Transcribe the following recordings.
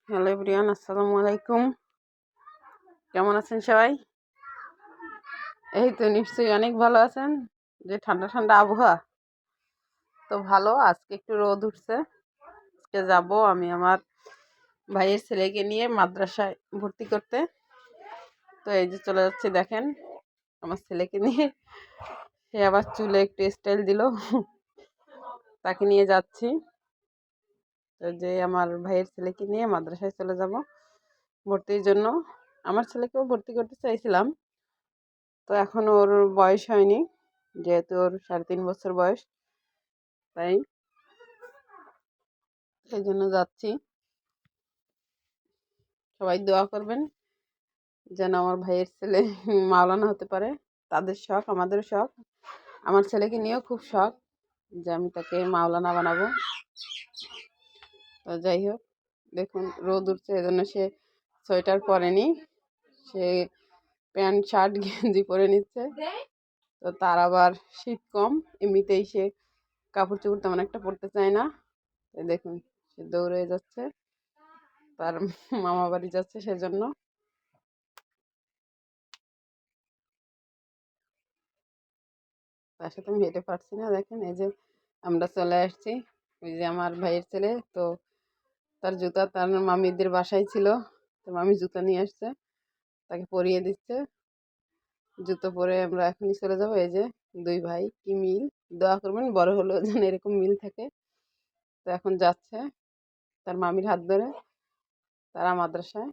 Hello everyone, আসসালামু আলাইকুম। কেমন আছেন সবাই? এই তো নিশ্চয়ই অনেক ভালো আছেন। যে ঠান্ডা ঠান্ডা আবহাওয়া তো ভালো। আজকে একটু রোদ উঠছে। আজকে যাব আমি আমার ভাইয়ের ছেলেকে নিয়ে মাদ্রাসায় ভর্তি করতে। তো এই যে চলে যাচ্ছি, দেখেন আমার ছেলেকে নিয়ে। সে আবার চুলে একটু স্টাইল দিল, তাকে নিয়ে যাচ্ছি। তো যে আমার ভাইয়ের ছেলেকে নিয়ে মাদ্রাসায় চলে যাব ভর্তির জন্য। আমার ছেলেকেও ভর্তি করতে চাইছিলাম, তো এখন ওর বয়স হয়নি, যেহেতু ওর 3.5 বছর বয়স, তাই সেই জন্য যাচ্ছি। সবাই দোয়া করবেন যেন আমার ভাইয়ের ছেলে মাওলানা হতে পারে। তাদের শখ, আমাদেরও শখ। আমার ছেলেকে নিয়েও খুব শখ যে আমি তাকে মাওলানা বানাবো। তো যাই হোক, দেখুন রোদ উঠছে, এজন্য সে সোয়েটার পরেনি, সে প্যান্ট শার্ট গেঞ্জি পরে নিচ্ছে। তো তার আবার শীত কম, এমনিতেই সে কাপড় চোপড় তেমন একটা পরতে চায় না। দেখুন সে দৌড়ে যাচ্ছে, তার মামা বাড়ি যাচ্ছে সেজন্য। তার সাথে আমি হেঁটে পারছি না। দেখেন এই যে আমরা চলে আসছি। ওই যে আমার ভাইয়ের ছেলে, তো তার জুতা তার মামিদের বাসায় ছিল, তো মামি জুতা নিয়ে আসছে, তাকে পরিয়ে দিচ্ছে। জুতো পরে আমরা এখনই চলে যাবো। এই যে দুই ভাই, কি মিল! দোয়া করবেন বড় হলেও যেন এরকম মিল থাকে। তো এখন যাচ্ছে তার মামির হাত ধরে তারা মাদ্রাসায়।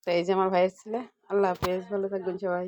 তো এই যে আমার ভাইয়ের ছেলে। আল্লাহ হাফেজ, ভালো থাকবেন সবাই।